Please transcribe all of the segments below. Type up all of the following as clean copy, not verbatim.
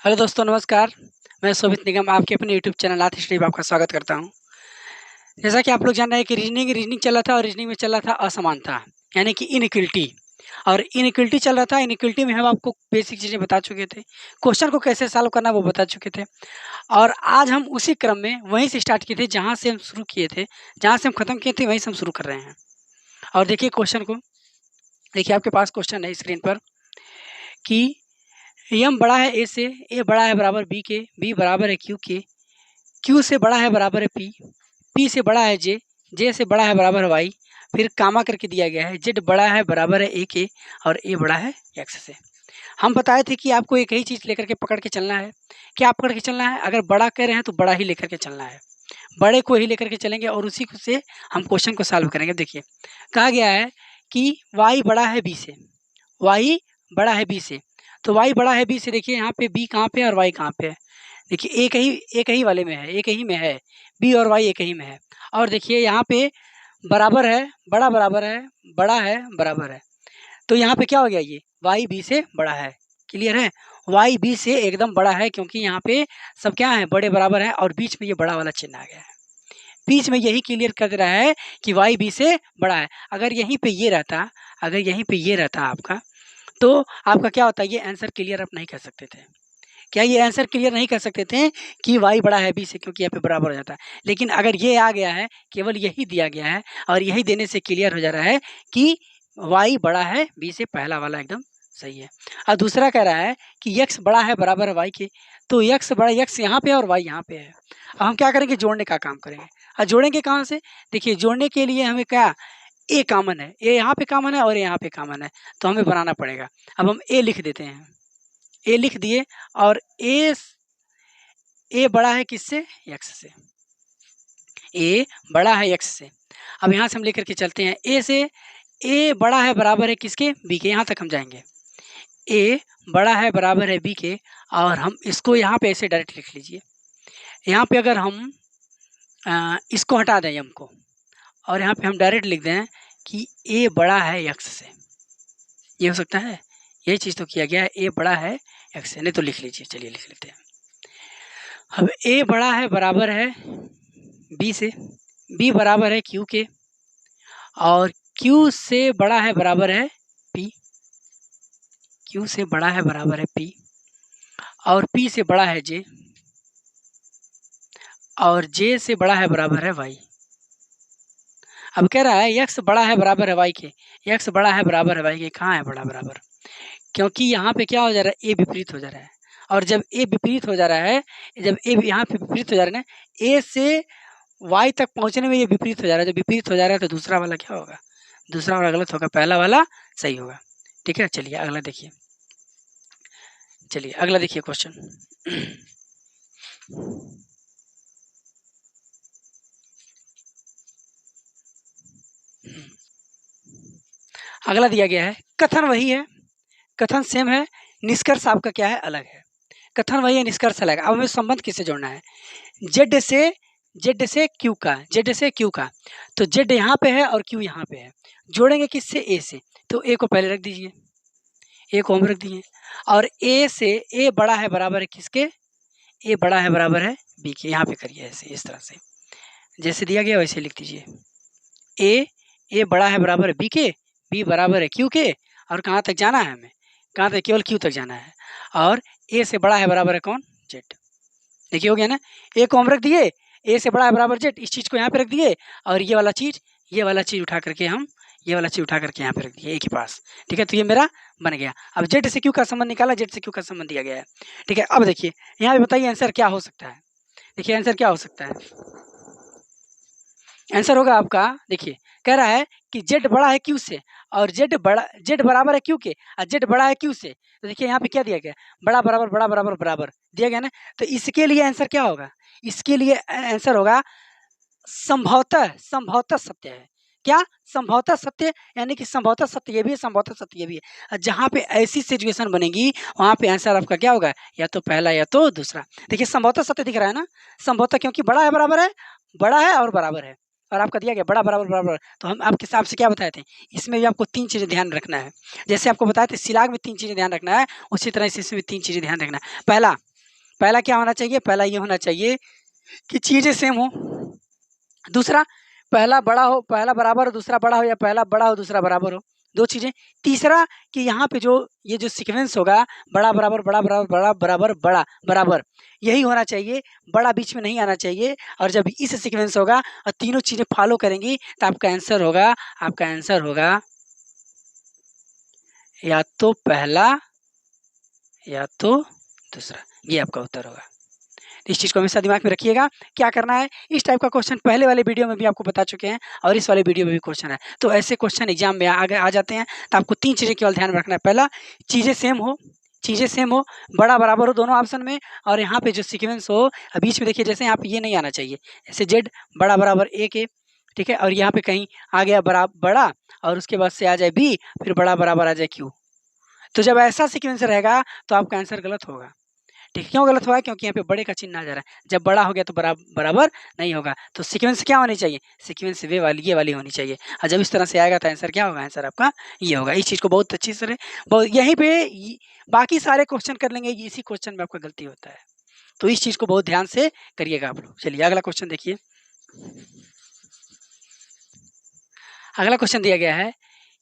Hello दोस्तों, नमस्कार। मैं शोभित निगम आपके अपने यूट्यूब चैनल आतिश टिप आपका स्वागत करता हूं। जैसा कि आप लोग जान रहे हैं कि रीजनिंग चल रहा था और रीजनिंग में चल रहा था असमानता, यानी कि इनइक्वलिटी। और इनइक्वलिटी चल रहा था। इनइक्वलिटी में हम आपको बेसिक चीज़ें बता चुके थे, क्वेश्चन को कैसे सॉल्व करना वो बता चुके थे। और आज हम उसी क्रम में वहीं से स्टार्ट किए थे जहाँ से हम शुरू किए थे, जहाँ से हम ख़त्म किए थे वहीं से हम शुरू कर रहे हैं। और देखिए क्वेश्चन को, देखिए आपके पास क्वेश्चन है स्क्रीन पर कि यम बड़ा है ए से, ए बड़ा है बराबर बी के, बी बराबर है क्यू के, क्यू से बड़ा है बराबर है पी, पी से बड़ा है जे, जे से बड़ा है बराबर है वाई, फिर कामा करके दिया गया है जेड बड़ा है बराबर है ए के और ए बड़ा है एक्स से। हम बताए थे कि आपको एक ही चीज़ लेकर के पकड़ के चलना है। क्या पकड़ के चलना है? अगर बड़ा कह रहे हैं तो बड़ा ही लेकर के चलना है, बड़े को ही लेकर के चलेंगे और उसी से हम क्वेश्चन को सॉल्व करेंगे। देखिए कहा गया है कि वाई बड़ा है बी से, वाई बड़ा है बी से, तो वाई बड़ा है बी से। देखिए यहाँ पे बी कहाँ पे है और वाई कहाँ पे है। देखिए एक ही वाले में है, एक ही में है, बी और वाई एक ही में है। और देखिए यहाँ पे बराबर है, बड़ा बराबर है, बड़ा है बराबर है, तो यहाँ पे क्या हो गया, ये वाई बी से बड़ा है। क्लियर है? वाई बी से एकदम बड़ा है, क्योंकि यहाँ पे सब क्या है, बड़े बराबर हैं और बीच में ये बड़ा वाला चिन्ह आ गया है। बीच में यही क्लियर कर दे रहा है कि वाई बी से बड़ा है। अगर यहीं पे ये रहता, अगर यहीं पे ये रहता आपका, तो आपका क्या होता है, ये आंसर क्लियर आप नहीं कर सकते थे। क्या ये आंसर क्लियर नहीं कर सकते थे कि वाई बड़ा है बी से, क्योंकि यहाँ पे बराबर हो जाता है। लेकिन अगर ये आ गया है, केवल यही दिया गया है और यही देने से क्लियर हो जा रहा है कि वाई बड़ा है बी से, पहला वाला एकदम सही है। और दूसरा कह रहा है कि एक्स बड़ा है बराबर है वाई के, तो एक्स बड़ा, एक्स यहाँ पे है और वाई यहाँ पे है। अब हम क्या करेंगे, जोड़ने का काम करेंगे। और जोड़ेंगे कहाँ से? देखिए जोड़ने के लिए हमें क्या, ए कॉमन है, ए यहाँ पे कॉमन है और ए यहाँ पे कॉमन है, तो हमें बनाना पड़ेगा। अब हम ए लिख देते हैं, ए लिख दिए और ए बड़ा है किससे, एक्स से, ए बड़ा है एक्स से। अब यहाँ से हम लेकर के चलते हैं ए से, ए बड़ा है बराबर है किसके, बी के, यहाँ तक हम जाएंगे। ए बड़ा है बराबर है बी के, और हम इसको यहाँ पे ऐसे डायरेक्ट लिख लीजिए। यहाँ पे अगर हम इसको हटा दें एम को, और यहाँ पे हम डायरेक्ट लिख दें कि ए बड़ा है एक्स से, ये हो सकता है? यही चीज़ तो किया गया है, ए बड़ा है एक्स से। नहीं तो लिख लीजिए, चलिए लिख लेते हैं। अब ए बड़ा है बराबर है बी से, बी बराबर है क्यू के, और क्यू से बड़ा है बराबर है पी, क्यू से बड़ा है बराबर है पी, और पी से बड़ा है जे, और जे से बड़ा है बराबर है वाई। अब कह रहा है एक्स बड़ा है बराबर है वाई के, एक्स बड़ा है बराबर है वाई के, कहाँ है बड़ा बराबर? क्योंकि यहाँ पे क्या हो जा रहा है, ए विपरीत हो जा रहा है। और जब ए विपरीत हो जा रहा है, जब ए यहाँ पे विपरीत हो जा रहा है ना, ए से वाई तक पहुँचने में ये विपरीत हो जा रहा है। जब विपरीत हो जा रहा है तो दूसरा वाला क्या होगा, दूसरा वाला गलत होगा, पहला वाला सही होगा। ठीक है, चलिए अगला देखिए, चलिए अगला देखिए क्वेश्चन। अगला दिया गया है, कथन वही है, कथन सेम है, निष्कर्ष आपका क्या है, अलग है। कथन वही है, निष्कर्ष अलग है। अब हमें संबंध किससे जोड़ना है, जेड से क्यू का, जेड से क्यू का, तो जेड यहाँ पे है और क्यू यहाँ पे है। जोड़ेंगे किससे, ए से, तो ए को पहले रख दीजिए, ए को हम रख दिए। और ए से, ए बड़ा है बराबर है किसके, ए बड़ा है बराबर है बी के, यहाँ पे करिए ऐसे, इस तरह से जैसे दिया गया वैसे लिख दीजिए। ए बड़ा है बराबर है बी के, बी बराबर है क्यू के, और कहाँ तक जाना है हमें, कहाँ तक, केवल क्यू तक जाना है। और ए से बड़ा है बराबर है कौन, जेड। देखिए हो गया ना, ए को हम रख दिए, ए से बड़ा है बराबर जेड, इस चीज़ को यहाँ पे रख दिए, और ये वाला चीज़ उठा करके हम, ये वाला चीज़ उठा करके यहाँ पे रख दिए ए के पास। ठीक है, तो ये मेरा बन गया। अब जेड से क्यू का संबंध निकाला, जेड से क्यू का संबंध दिया गया है। ठीक है, अब देखिए यहाँ पे बताइए आंसर क्या हो सकता है। देखिए आंसर क्या हो सकता है, आंसर होगा आपका, देखिए कह रहा है कि जेड बड़ा है क्यू से, और जेड बराबर है क्यू के, और जेड बड़ा है क्यू से। तो देखिए यहाँ पे क्या दिया गया, बड़ा बराबर बड़ा बराबर बराबर दिया गया ना। तो इसके लिए आंसर क्या होगा, इसके लिए आंसर होगा संभवतः, संभवतः सत्य है। क्या संभवतः सत्य, यानी कि संभवतः सत्य ये भी है, संभवतः सत्य ये भी है। जहाँ पे ऐसी सिचुएशन बनेगी वहाँ पे आंसर आपका क्या होगा, या तो पहला या तो दूसरा। देखिए संभवतः सत्य दिख रहा है ना, संभवतः, क्योंकि बड़ा है बराबर है, बड़ा है और बराबर है, और आपका दिया गया बड़ा बराबर बराबर, तो हम आपके हिसाब से क्या बताए थे, इसमें भी आपको 3 चीज़ें ध्यान रखना है। जैसे आपको बताए थे सिलाग में 3 चीज़ें ध्यान रखना है, उसी तरह से इसमें भी 3 चीज़ें ध्यान रखना है। पहला पहला क्या होना चाहिए, पहला ये होना चाहिए कि चीज़ें सेम हो। दूसरा, पहला बड़ा हो, पहला बराबर हो, दूसरा बड़ा हो, या पहला बड़ा हो, दूसरा बराबर हो, 2 चीज़ें। तीसरा कि यहाँ पे जो ये जो सीक्वेंस होगा, बड़ा बराबर, बड़ा बराबर, बड़ा बराबर, बड़ा बराबर, यही होना चाहिए, बड़ा बीच में नहीं आना चाहिए। और जब इस सीक्वेंस होगा और तीनों चीज़ें फॉलो करेंगी, तो आपका आंसर होगा या तो पहला या तो दूसरा, ये आपका उत्तर होगा। इस चीज़ को हमेशा दिमाग में रखिएगा। क्या करना है, इस टाइप का क्वेश्चन पहले वाले वीडियो में भी आपको बता चुके हैं और इस वाले वीडियो में भी क्वेश्चन है। तो ऐसे क्वेश्चन एग्जाम में आगे आ जाते हैं, तो आपको 3 चीज़ें केवल ध्यान में रखना है। पहला, चीज़ें सेम हो, बड़ा बराबर हो दोनों ऑप्शन में, और यहाँ पे जो सीक्वेंस हो बीच में देखिए, जैसे यहाँ पे ये नहीं आना चाहिए, जैसे जेड बड़ा बराबर ए के, ठीक है, और यहाँ पे कहीं आ गया बड़ा और उसके बाद से आ जाए बी, फिर बड़ा बराबर आ जाए क्यू। तो जब ऐसा सीक्वेंस रहेगा तो आपका आंसर गलत होगा। ठीक है, क्यों गलत हुआ है, क्योंकि यहाँ पे बड़े का चिन्ह आ जा रहा है। जब बड़ा हो गया तो बराबर नहीं होगा। तो सीक्वेंस क्या होनी चाहिए, सीक्वेंस ये वाली होनी चाहिए। और जब इस तरह से आएगा तो आंसर क्या होगा, आंसर आपका ये होगा। इस चीज़ को बहुत अच्छी से बहुत यहीं पे बाकी सारे क्वेश्चन कर लेंगे, इसी क्वेश्चन में आपका गलती होता है। तो इस चीज़ को बहुत ध्यान से करिएगा आप लोग। चलिए अगला क्वेश्चन देखिए। अगला क्वेश्चन दिया गया है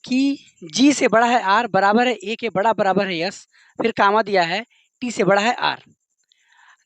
कि जी से बड़ा है आर, बराबर है ए के, बड़ा बराबर है यस, फिर कामा दिया है टी से बड़ा है आर।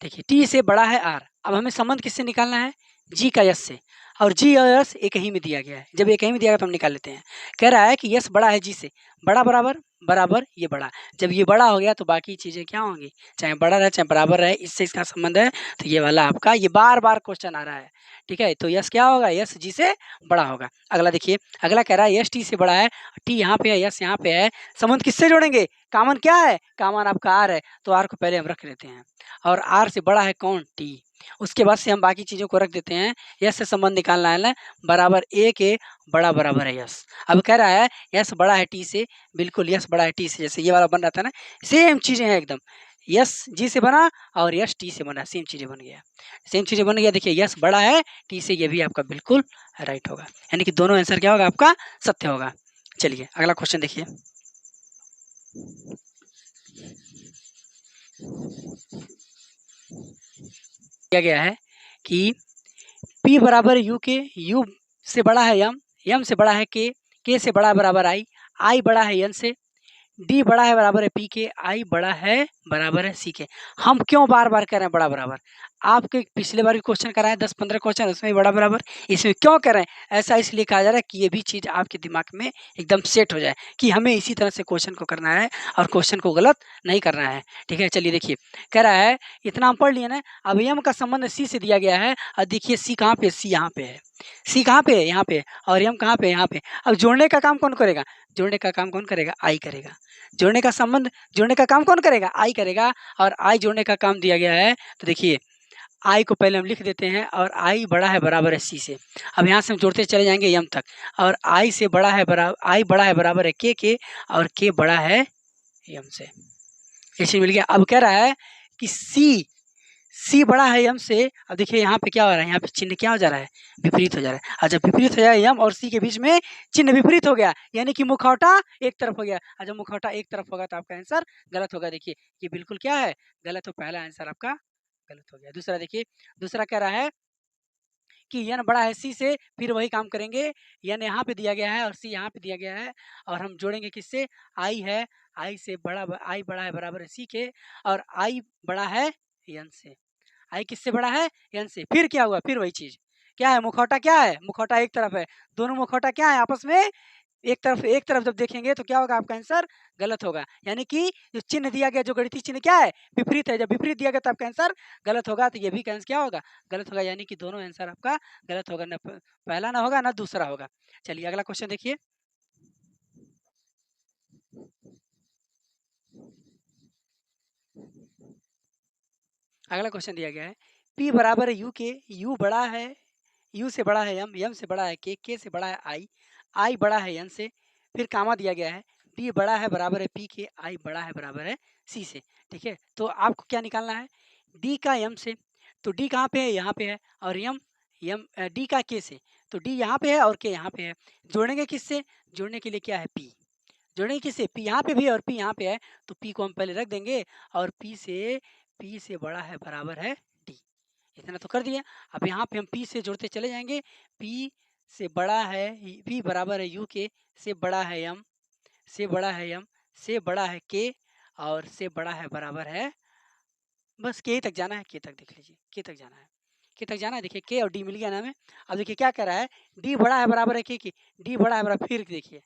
देखिए टी से बड़ा है आर, अब हमें संबंध किससे निकालना है, जी का यस से, और जी और यस एक ही में दिया गया है। जब एक ही में दिया गया तो हम निकाल लेते हैं। कह रहा है कि यस बड़ा है जी से, बड़ा बराबर बराबर ये बड़ा, जब ये बड़ा हो गया तो बाकी चीज़ें क्या होंगी, चाहे बड़ा रहे चाहे बराबर रहे, इससे इसका संबंध है। तो ये वाला आपका ये बार बार क्वेश्चन आ रहा है, ठीक है। तो यस क्या होगा, यस जी से बड़ा होगा। अगला देखिए, अगला कह रहा है यस टी से बड़ा है, टी यहाँ पे है, यस यहाँ पे है, संबंध किससे जोड़ेंगे, कामन क्या है, कामन आपका आर है, तो आर को पहले हम रख लेते हैं। और आर से बड़ा है कौन, टी, उसके बाद से हम बाकी चीज़ों को रख देते हैं। यस से संबंध निकालना है ना, बराबर ए के, बड़ा बराबर है यस। अब कह रहा है यस बड़ा है टी से, बिल्कुल यस बड़ा है टी से, जैसे ये वाला बन रहा था ना, सेम चीज़ें हैं एकदम। यस जी से बना और यस टी से बना, सेम चीज़ें बन गया, सेम चीज़ें बन गया। देखिए यस बड़ा है टी से, ये भी आपका बिल्कुल राइट होगा, यानी कि दोनों आंसर क्या होगा, आपका सत्य होगा। चलिए अगला क्वेश्चन देखिए। दिया गया है कि P बराबर यू के, यू से बड़ा है एम से बड़ा है के से बड़ा है बराबर आई बड़ा है एन से, डी बड़ा है बराबर है पी के, आई बड़ा है बराबर है सी के। हम क्यों बार बार कह रहे हैं बड़ा बराबर, आपके पिछले बार भी क्वेश्चन कराए 10-15 क्वेश्चन, उसमें भी बड़ा बराबर, इसमें क्यों कर रहे हैं, ऐसा इसलिए कहा जा रहा है कि ये भी चीज़ आपके दिमाग में एकदम सेट हो जाए कि हमें इसी तरह से क्वेश्चन को करना है और क्वेश्चन को गलत नहीं करना है। ठीक है, चलिए देखिए, कह रहा है इतना हम पढ़ लिए ना, अब एम का संबंध सी से दिया गया है, और देखिए सी कहाँ पे, सी यहाँ पे है, सी कहाँ पे है, यहाँ पे, और एम कहाँ पे, यहाँ पे। अब जोड़ने का काम कौन करेगा, जोड़ने का काम कौन करेगा, आई करेगा। जोड़ने का संबंध, जोड़ने का काम कौन करेगा, आई करेगा, और आई जोड़ने का काम दिया गया है। तो देखिए आई को पहले हम लिख देते हैं, और आई बड़ा है बराबर है सी से। अब यहाँ से हम जोड़ते चले जाएंगे एम तक, और आई से बड़ा है बराबर, आई बड़ा है बराबर है के, और के बड़ा है एम से। ये चीज मिल गया। अब कह रहा है कि सी बड़ा है एम से। अब देखिए यहाँ पे क्या हो रहा है, यहाँ पे चिन्ह क्या हो जा रहा है, विपरीत हो जा रहा है। और जब विपरीत हो जाए एम और सी के बीच में चिन्ह विपरीत हो गया, यानी कि मुखौटा एक तरफ हो गया, और जब मुखौटा एक तरफ होगा तो आपका आंसर गलत होगा। देखिए ये बिल्कुल क्या है, गलत हो, पहला आंसर आपका गलत हो गया। दूसरा देखिए, दूसरा कह रहा है कि एन बड़ा है सी से, फिर वही काम करेंगे, एन यहाँ पे दिया गया है और सी यहाँ पे दिया गया है, और हम जोड़ेंगे किससे, आई है, आई से बड़ा, आई बड़ा है बराबर है सी के, और आई बड़ा है एन से। आई किससे बड़ा है, एन से। फिर क्या हुआ, फिर वही चीज, क्या है, मुखौटा क्या है, मुखौटा एक तरफ है, दोनों मुखौटा क्या है आपस में एक तरफ जब देखेंगे तो क्या होगा, आपका आंसर गलत होगा। यानी कि जो चिन्ह दिया गया, जो गणितीय चिन्ह क्या है, विपरीत है, जब विपरीत दिया गया तो आपका आंसर गलत होगा। तो ये भी आंसर क्या होगा, गलत होगा, यानी कि दोनों आंसर आपका गलत होगा, ना पहला ना होगा ना दूसरा होगा। चलिए अगला क्वेश्चन देखिए। अगला क्वेश्चन दिया गया है, P बराबर है यू के, यू बड़ा है, यू से बड़ा है एम से बड़ा है के से बड़ा है आई बड़ा है एन से, फिर कामा दिया गया है, डी बड़ा है बराबर है पी के, आई बड़ा है बराबर है सी से। ठीक है, तो आपको क्या निकालना है, डी का एम से, तो डी कहाँ पे है, यहाँ पे है, और एम डी का के से, तो डी यहाँ पे है और के यहाँ पे है। जोड़ेंगे किससे? जोड़ने के लिए क्या है? पी। जोड़ेंगे किससे? पी यहाँ पे भी है और पी यहाँ पे है, तो पी को हम पहले रख देंगे और पी से बड़ा है बराबर है डी। इतना तो कर दिया। अब यहाँ पे हम पी से जोड़ते चले जाएंगे। पी से बड़ा है, पी बराबर है यू के, से बड़ा है एम, से बड़ा है एम, से बड़ा है के, और से बड़ा है बराबर है, बस के तक जाना है। के तक देख लीजिए, के तक जाना है, के तक जाना है। देखिए के और डी मिल गया ना हमें। अब देखिए क्या कर रहा है, डी बड़ा है बराबर है के की, डी बड़ा है बराबर, फिर देखिए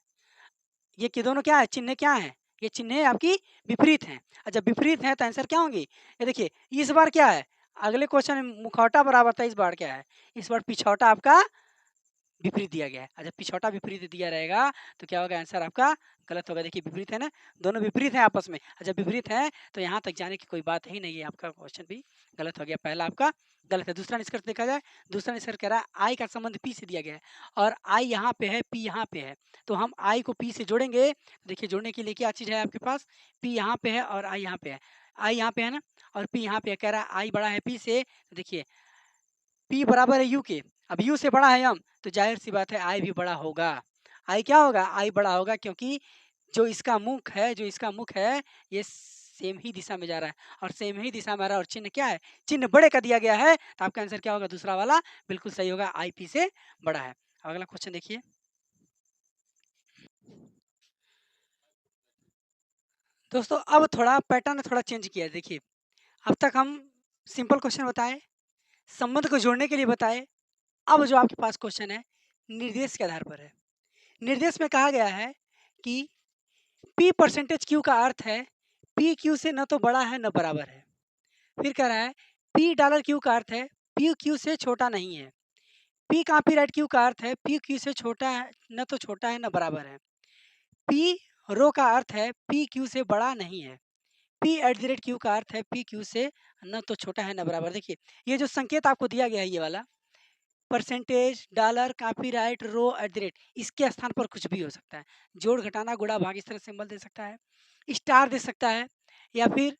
ये कि दोनों क्या है, चिन्ह क्या है, ये चिन्ह आपकी विपरीत हैं। और जब विपरीत हैं तो आंसर क्या होंगी? ये देखिए इस बार क्या है, अगले क्वेश्चन में मुखौटा बराबर था, इस बार क्या है, इस बार पिछौटा आपका विपरीत दिया गया है। और जब पिछौटा विपरीत दिया रहेगा तो क्या होगा, आंसर आपका गलत होगा। देखिए विपरीत है ना, दोनों विपरीत हैं आपस में। और जब विपरीत है तो यहाँ तक जाने की कोई बात ही नहीं है, आपका क्वेश्चन भी गलत हो गया, पहला आपका गलत है। दूसरा निष्कर्ष देखा जाए, दूसरा निष्कर्ष कह रहा है आई का संबंध पी से दिया गया है और आई यहाँ पे है, पी यहाँ पे है, तो हम आई को पी से जोड़ेंगे। देखिए जोड़ने के लिए क्या चीज़ है आपके पास, पी यहाँ पे है और आई यहाँ पे है, आई यहाँ पे है ना और पी यहाँ पे है। कह रहा है आई बड़ा है पी से, तो देखिए पी बराबर है यू के, अब यू से बड़ा है एम, तो जाहिर सी बात है आई भी बड़ा होगा। आई क्या होगा, आई बड़ा होगा, क्योंकि जो इसका मुख है, जो इसका मुख है ये सेम ही दिशा में जा रहा है और सेम ही दिशा में आ रहा है, और चिन्ह क्या है, चिन्ह बड़े का दिया गया है, तो आपका आंसर क्या होगा, दूसरा वाला बिल्कुल सही होगा, आई पी से बड़ा है। अगला क्वेश्चन देखिए। दोस्तों अब थोड़ा पैटर्न थोड़ा चेंज किया है। देखिए अब तक हम सिंपल क्वेश्चन बताए, संबंध को जोड़ने के लिए बताए। अब जो आपके पास क्वेश्चन है निर्देश के आधार पर है। निर्देश में कहा गया है कि P परसेंटेज Q का अर्थ है P Q से न तो बड़ा है न बराबर है। फिर कह रहा है P डॉलर Q का अर्थ है P Q से छोटा नहीं है। P कॉपीराइट Q का अर्थ है P Q से छोटा है, न तो छोटा है न बराबर है। P रो का अर्थ है P Q से बड़ा नहीं है। P eight the rate Q का अर्थ है P Q से न तो छोटा है न बराबर। देखिए ये जो संकेत आपको दिया गया है, ये वाला percentage, dollar, copyright, rho, at the rate, इसके स्थान पर कुछ भी हो सकता है। जोड़, घटाना, गुणा, भाग इस तरह सिंबल दे सकता है, स्टार दे सकता है, या फिर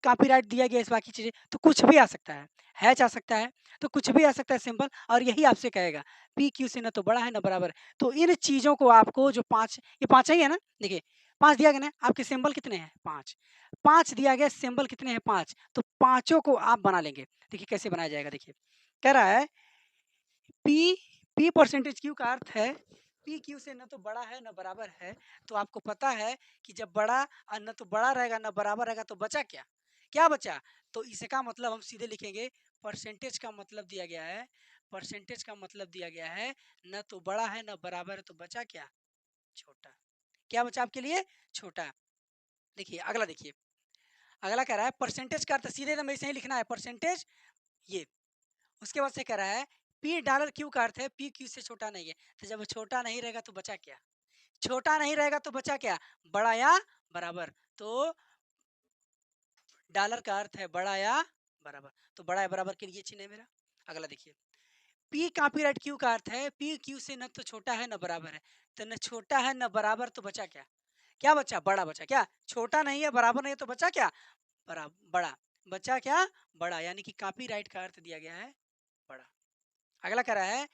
कॉपीराइट दिया गया इस बाकी चीज़ें, तो कुछ भी आ सकता है। हैच आ सकता है, तो कुछ भी आ सकता है सिंबल, और यही आपसे कहेगा पी क्यू से न तो बड़ा है न बराबर है। तो इन चीज़ों को आपको जो 5, ये 5 ही है ना, देखिए 5 दिया गया ना, आपके सिंबल कितने हैं, 5, 5 दिया गया, सिंबल कितने हैं, 5, तो पाँचों को आप बना लेंगे। देखिए कैसे बनाया जाएगा, देखिए कह रहा है पी, पी परसेंटेज क्यू का अर्थ है पी क्यू से न तो बड़ा है न बराबर है। तो आपको पता है कि जब बड़ा और न तो बड़ा रहेगा न बराबर रहेगा तो बचा क्या, क्या बचा, तो इसका मतलब हम सीधे लिखेंगे परसेंटेज का मतलब दिया गया है, परसेंटेज का मतलब दिया गया है न तो बड़ा है न बराबर है, तो बचा क्या, छोटा। क्या बचा आपके लिए, छोटा। देखिए अगला, देखिए अगला कह रहा है परसेंटेज का अर्थ सीधे एकदम ऐसे ही लिखना है, परसेंटेज ये। उसके बाद से कह रहा है पी डॉलर क्यू का अर्थ है पी क्यू से छोटा नहीं है। तो जब छोटा नहीं रहेगा तो बचा क्या, छोटा नहीं रहेगा तो बचा क्या, बड़ा या बराबर। तो डॉलर का अर्थ है बड़ा या बराबर, तो बड़ा या बराबर के लिए चिन्ह है मेरा। अगला देखिए पी कॉपीराइट क्यू का अर्थ है पी क्यू से न तो छोटा है न बराबर है। तो न छोटा है न बराबर, तो बचा क्या, क्या बचा, बड़ा बचा। क्या, छोटा नहीं है बराबर नहीं है, तो बचा क्या, बड़ा, बड़ा बचा क्या, बड़ा, यानी कि कॉपीराइट का अर्थ दिया गया है बड़ा। अगला कह रहा है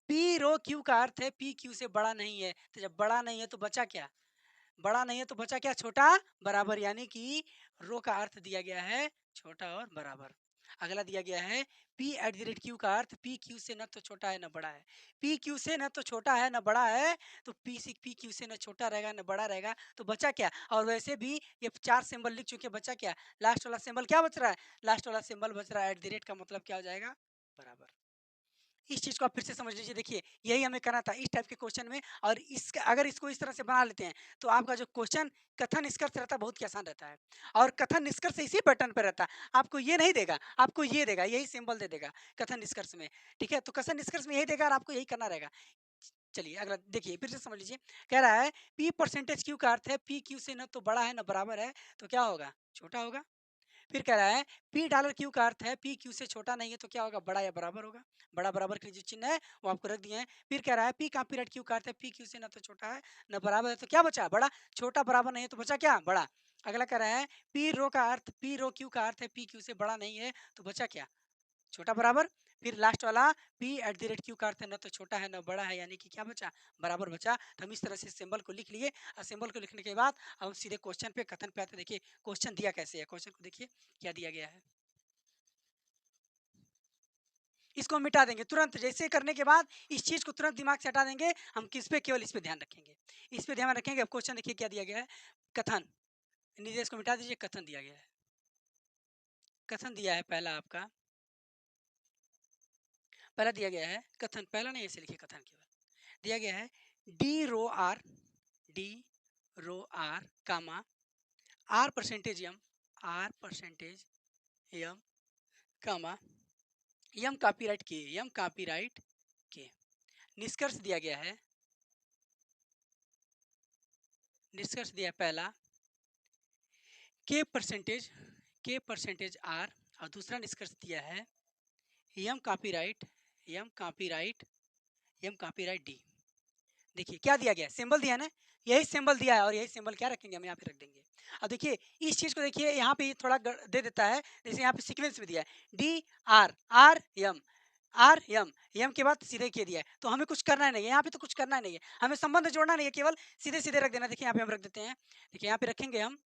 पी रो क्यू का अर्थ है पी क्यू से बड़ा नहीं है। तो जब बड़ा नहीं है तो बचा क्या, बड़ा नहीं है तो बचा क्या, छोटा, बराबर, यानी कि रो का अर्थ दिया गया है छोटा और बराबर। अगला दिया गया है P eight the rate Q का अर्थ पी क्यू से न तो छोटा है न बड़ा है। पी क्यू से न तो छोटा है न बड़ा है, तो पी क्यू से न छोटा रहेगा न बड़ा रहेगा, तो बचा क्या। और वैसे भी ये 4 सिंबल लिख चुके, बचा क्या, लास्ट वाला सिंबल क्या बच रहा है, लास्ट वाला सिंबल बच रहा है एट द रेट, का मतलब क्या हो जाएगा, बराबर। इस चीज़ को आप फिर से समझ लीजिए। देखिए यही हमें करना था इस टाइप के क्वेश्चन में, और इसका अगर इसको इस तरह से बना लेते हैं तो आपका जो क्वेश्चन कथन निष्कर्ष रहता है बहुत ही आसान रहता है। और कथन निष्कर्ष इसी पैटर्न पे रहता है, आपको ये नहीं देगा, आपको ये देगा, यही सिंबल दे देगा कथन निष्कर्ष में। ठीक है, तो कथन निष्कर्ष में यही देगा और आपको यही करना रहेगा। चलिए अगला देखिए, फिर से समझ लीजिए। कह रहा है पी परसेंटेज क्यू का अर्थ है पी क्यू से न तो बड़ा है न बराबर है, तो क्या होगा, छोटा होगा। फिर कह रहा है पी डॉलर क्यू का अर्थ है पी क्यू से छोटा नहीं है, तो क्या होगा, बड़ा या बराबर होगा। बड़ा बराबर के लिए जो चिन्ह है वो आपको रख दिए हैं। फिर कह रहा है पी कॉपीराइट क्यू का अर्थ है पी क्यू से ना तो छोटा है न बराबर है, तो क्या बचा, बड़ा। छोटा बराबर नहीं है तो बचा क्या, बड़ा। अगला कह रहा है पी रो क्यू का अर्थ है पी क्यू से बड़ा नहीं है, तो बचा क्या, छोटा बराबर। फिर लास्ट वाला p eight the rate Q का अर्थ है न तो छोटा है न बड़ा है, यानी कि क्या बचा, बराबर बचा। तो हम इस तरह से सिंबल को लिख लिए और सिंबल को लिखने के बाद हम सीधे क्वेश्चन पे, कथन पे आते। देखिए क्वेश्चन दिया कैसे है, क्वेश्चन को देखिए क्या दिया गया है। इसको हम मिटा देंगे तुरंत, जैसे करने के बाद इस चीज को तुरंत दिमाग से हटा देंगे। हम किस पे, केवल इस पे ध्यान रखेंगे, इस पे ध्यान रखेंगे। अब क्वेश्चन देखिए क्या दिया गया है, कथन। निर्देश को मिटा दीजिए, कथन दिया गया है। कथन दिया है पहला आपका, पहला दिया गया है कथन, पहला नहीं ऐसे लिखिए, कथन केवल दिया गया है। D rho R comma R percentage M, R percentage M comma M copyright K, M copyright K. निष्कर्ष दिया गया है, निष्कर्ष दिया है पहला के परसेंटेज आर, और दूसरा निष्कर्ष दिया है M copyright, M copyright, M copyright D. देखिए क्या दिया गया, सिंबल दिया ना, यही सिंबल दिया है और यही सिंबल क्या रखेंगे हम यहाँ पे रख देंगे। अब देखिए इस चीज को देखिए यहाँ पे थोड़ा दे देता है, जैसे यहाँ पे सीक्वेंस में दिया है D R, R M, R M, M के बाद सीधे के दिया है। तो हमें कुछ करना नहीं है यहाँ पे, तो कुछ करना नहीं है, हमें संबंध जोड़ना नहीं है, केवल सीधे सीधे रख देना। देखिए यहाँ पे हम रख देते हैं, देखिए यहाँ पे रखेंगे हम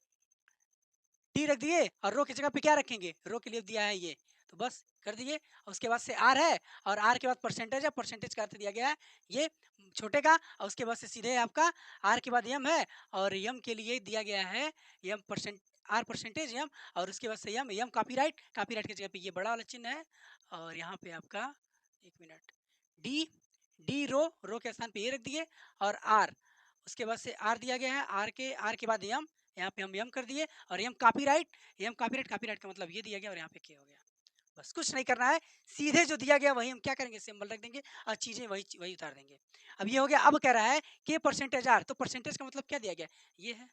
टी रख दिए और रो की जगह पे क्या रखेंगे, रो के लिए दिया है ये, तो बस कर दिए। और उसके बाद से आर है और आर के बाद परसेंटेज है, परसेंटेज का अर्थ दिया गया है ये छोटे का, और उसके बाद से सीधे आपका आर के बाद एम है और एम के लिए दिया गया है M percent, R percentage M, और उसके बाद से एम, एम कॉपीराइट, कॉपीराइट की जगह पे ये बड़ा वाला चिन्ह है। और यहाँ पे आपका एक मिनट, डी, डी रो, रो के स्थान पे ये रख दिए, और आर, उसके बाद से आर दिया गया है, आर के बाद एम, यहाँ पे हम एम कर दिए, और M copyright, M copyright, copyright का मतलब ये दिया गया और यहाँ पे के हो गया। बस कुछ नहीं करना है, सीधे जो दिया गया वही हम क्या करेंगे, सिंबल रख देंगे और चीजें वही वही उतार देंगे। अब ये हो गया। अब कह रहा है के परसेंटेज आर, तो परसेंटेज का मतलब क्या दिया गया, ये है।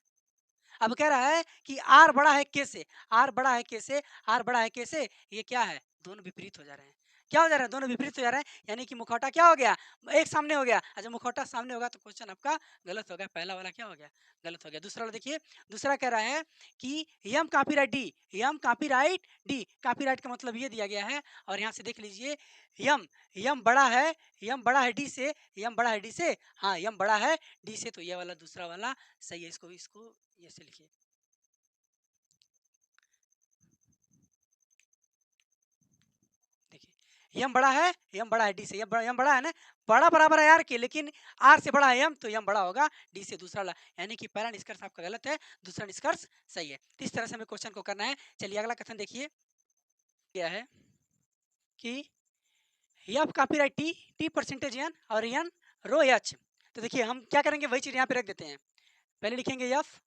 अब कह रहा है कि आर बड़ा है के से, आर बड़ा है के से, आर बड़ा है के से, ये क्या है, दोनों विपरीत हो जा रहे हैं। क्या हो जा रहा है, दोनों विपरीत हो जा रहे हैं, यानी कि मुखौटा क्या हो गया, एक सामने हो गया। जब मुखौटा सामने होगा तो क्वेश्चन आपका गलत हो गया, पहला वाला क्या हो गया, गलत हो गया। दूसरा वाला देखिए, दूसरा कह रहा है कि M copyright D, M copyright D, copyright का मतलब ये दिया गया है। और यहाँ से देख लीजिए एम, एम बड़ा है, एम बड़ा है डी से, एम बड़ा है डी से, हाँ एम बड़ा है डी से, तो ये वाला दूसरा वाला सही है। इसको इसको ये से लिखिए, देखिए एम बड़ा है, एम बड़ा है डी से, एम बड़ा है ना, बड़ा बराबर है आर के, लेकिन आर से बड़ा है एम, तो एम बड़ा होगा डी से, दूसरा वाला। यानी कि पहला निष्कर्ष आपका गलत है, दूसरा निष्कर्ष सही है। तो इस तरह से हमें क्वेश्चन को करना है। चलिए अगला कथन देखिए क्या है कि F copyright T, T percentage N और एन रो एच। तो देखिए हम क्या करेंगे, वही चीज यहाँ पे रख देते हैं। पहले लिखेंगे एफ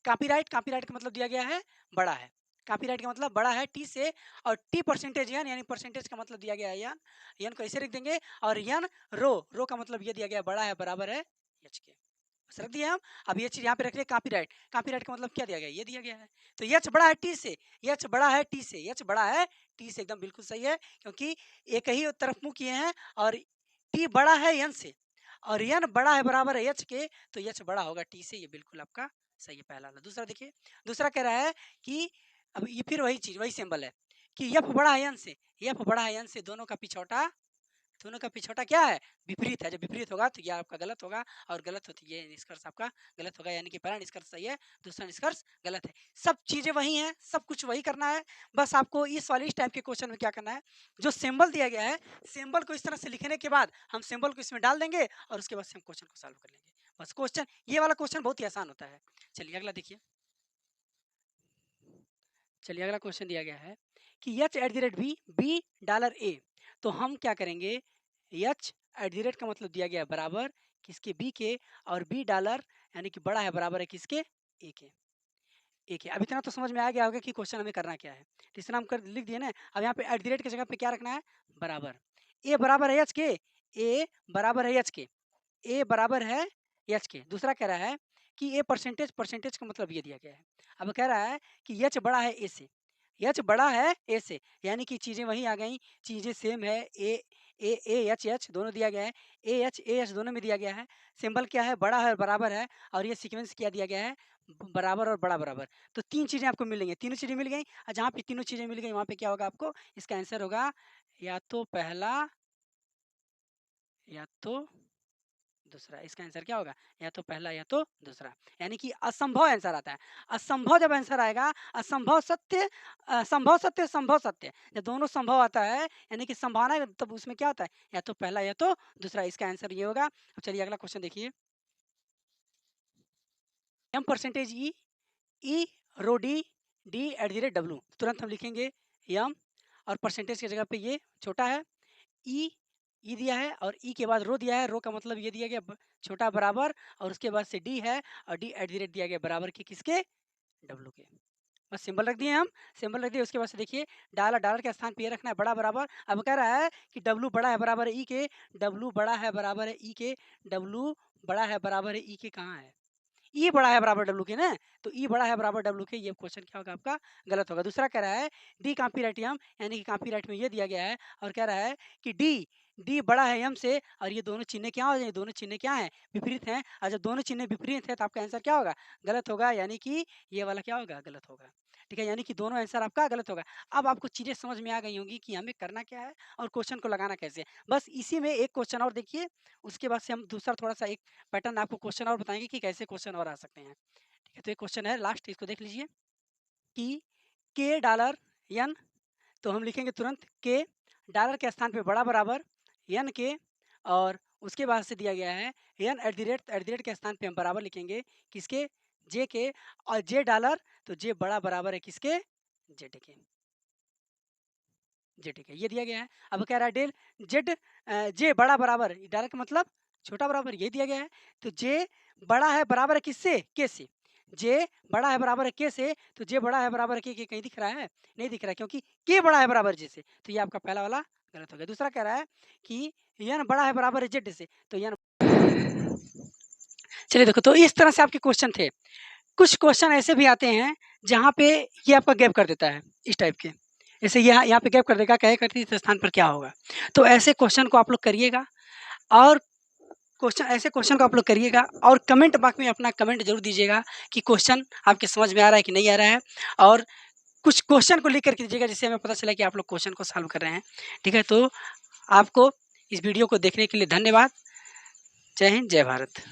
कॉपीराइट, कॉपीराइट का मतलब दिया गया है बड़ा है, कॉपीराइट का मतलब बड़ा है टी से, और टी परसेंटेज एन, यानी परसेंटेज का मतलब दिया गया है एन, एन को ऐसे रख देंगे। और एन रो, रो का मतलब ये दिया गया है बड़ा है, बराबर है एच के, बस रख दिए हम। अब ये चीज यहाँ पे रख लिया, कॉपीराइट, कॉपीराइट का मतलब क्या दिया गया, ये दिया गया है। तो एच बड़ा है टी से, एच बड़ा है टी से, एच बड़ा है टी से, एकदम बिल्कुल सही है, क्योंकि एक ही तरफ मुंह किए हैं। और टी बड़ा है एन से, और एन बड़ा है बराबर है एच के, तो एच बड़ा होगा टी से, ये बिल्कुल आपका सही है पहला वाला। दूसरा देखिए, दूसरा कह रहा है कि अब ये फिर वही चीज, वही सिंबल है कि एफ बड़ा है एन से, एफ बड़ा है एन से, दोनों का पिछौटा, दोनों का पिछौटा क्या है, विपरीत है। जब विपरीत होगा तो यह आपका गलत होगा, और गलत होती है निष्कर्ष आपका गलत होगा, यानी कि पहला निष्कर्ष सही है, दूसरा निष्कर्ष गलत है। सब चीजें वही हैं, सब कुछ वही करना है। बस आपको इस वाले इस टाइप के क्वेश्चन में क्या करना है, जो सिंबल दिया गया है, सिंबल को इस तरह से लिखने के बाद हम सिंबल को इसमें डाल देंगे और उसके बाद से हम क्वेश्चन को सॉल्व कर लेंगे। बस क्वेश्चन, ये वाला क्वेश्चन बहुत ही आसान होता है। चलिए अगला देखिए, चलिए अगला क्वेश्चन दिया गया है कि h at the rate b, b dollar a. तो हम क्या करेंगे, एच एट द रेट का मतलब दिया गया है बराबर किसके, बी के, और बी डॉलर यानी कि बड़ा है, बराबर है किसके, ए के, ए के। अब इतना तो समझ में आ गया होगा कि क्वेश्चन हमें करना क्या है। तो इस तरह हम कर लिख दिए ना। अब यहाँ पे एट द रेट की जगह पे क्या रखना है, बराबर, ए बराबर है एच के, ए बराबर है एच के, ए बराबर है एच के। दूसरा कह रहा है कि ए परसेंटेज, परसेंटेज का मतलब ये दिया गया है। अब कह रहा है कि एच बड़ा है ए से, एच बड़ा है ए से, यानी कि चीज़ें वहीं आ गई, चीज़ें सेम है। ए एच एच दोनों दिया गया है, ए एच दोनों में दिया गया है। सिंबल क्या है, बड़ा है, बराबर है, और ये सीक्वेंस क्या दिया गया है, बराबर और बड़ा बराबर। तो तीन चीज़ें आपको मिलेंगी, तीनों चीज़ें मिल गई, और जहाँ पे तीनों चीज़ें मिल गई वहाँ पे क्या होगा आपको, इसका आंसर होगा या तो पहला या तो दूसरा। इसका आंसर क्या होगा? या तो पहला या तो दूसरा, यानी कि असंभव आंसर आता है। असंभव जब आंसर आएगा, असंभव सत्य, संभव सत्य, संभव सत्य, जब दोनों संभव आता है यानी कि संभावना है, तब उसमें क्या होता है? या तो पहला या तो दूसरा। इसका आंसर ये होगा। अब चलिए अगला क्वेश्चन देखिए। M percentage E, E rho D, D at the rate W. तुरंत हम लिखेंगे एम और परसेंटेज की जगह पे ये छोटा है, ई दिया है और ई के बाद रो दिया है। रो का मतलब ये दिया गया छोटा बराबर, और उसके बाद से डी है और डी एट द रेट दिया गया बराबर के किसके? डब्ल्यू के। बस सिंबल रख दिए हम, सिंबल रख दिए। उसके बाद से देखिए डॉलर, डॉलर के स्थान पे ये रखना है बड़ा बराबर। अब कह रहा है कि डब्ल्यू बड़ा है बराबर है ई के, डब्ल्यू बड़ा है बराबर है ई के, डब्ल्यू बड़ा है बराबर है ई के, कहाँ है? ई बड़ा है बराबर डब्ल्यू के ना, तो ई बड़ा है बराबर डब्ल्यू के। ये क्वेश्चन क्या होगा आपका? गलत होगा। दूसरा कह रहा है डी कॉपीराइट एम, यानी कि कॉपीराइट में ये दिया गया है और कह रहा है कि डी, डी बड़ा है एम से, और ये दोनों चिन्ह क्या हो जाएंगे? दोनों चिन्ह क्या है? विपरीत हैं। और जब दोनों चिन्ह विपरीत है तो आपका आंसर क्या होगा? गलत होगा, यानी कि ये वाला क्या होगा? गलत होगा। ठीक है, यानी कि दोनों आंसर आपका गलत होगा। अब आपको चीजें समझ में आ गई होंगी कि हमें करना क्या है और क्वेश्चन को लगाना कैसे है। बस इसी में एक क्वेश्चन और देखिए, उसके बाद से हम दूसरा थोड़ा सा एक पैटर्न आपको क्वेश्चन और बताएंगे कि कैसे क्वेश्चन और आ सकते हैं। ठीक है, तो एक क्वेश्चन है लास्ट, इसको देख लीजिए कि के डॉलर एन, तो हम लिखेंगे तुरंत के डॉलर के स्थान पे बड़ा बराबर एन के, और उसके बाद से दिया गया है एन एट द रेट के स्थान पे हम बराबर लिखेंगे किसके? जे के, और जे डॉलर, तो जे बड़ा बराबर है किसके? जेड के। जेड के ये दिया गया है। अब कह रहा है डेल जेड, जे बड़ा बराबर, डॉलर का मतलब छोटा बराबर, ये दिया गया है। तो जे बड़ा है बराबर है किससे? के से। जे बड़ा है बराबर है के से, तो जे बड़ा है बराबर है के कहीं दिख रहा है? नहीं दिख रहा है, क्योंकि के बड़ा है बराबर जे से। तो ये आपका पहला वाला गलत हो गया। दूसरा कह रहा है कि एन बड़ा है बराबर है जेड से, तो एन। चलिए देखो, तो इस तरह से आपके क्वेश्चन थे। कुछ क्वेश्चन ऐसे भी आते हैं जहाँ पे ये आपका गैप कर देता है, इस टाइप के। जैसे यहाँ यहाँ पे गैप कर देगा, कहे करती इस स्थान पर क्या होगा? तो ऐसे क्वेश्चन को आप लोग करिएगा, और क्वेश्चन, ऐसे क्वेश्चन को आप लोग करिएगा, और कमेंट बॉक्स में अपना कमेंट जरूर दीजिएगा कि क्वेश्चन आपके समझ में आ रहा है कि नहीं आ रहा है, और कुछ क्वेश्चन को लिख कर दीजिएगा जिससे हमें पता चला कि आप लोग क्वेश्चन को सॉल्व कर रहे हैं। ठीक है, तो आपको इस वीडियो को देखने के लिए धन्यवाद। जय हिंद, जय भारत।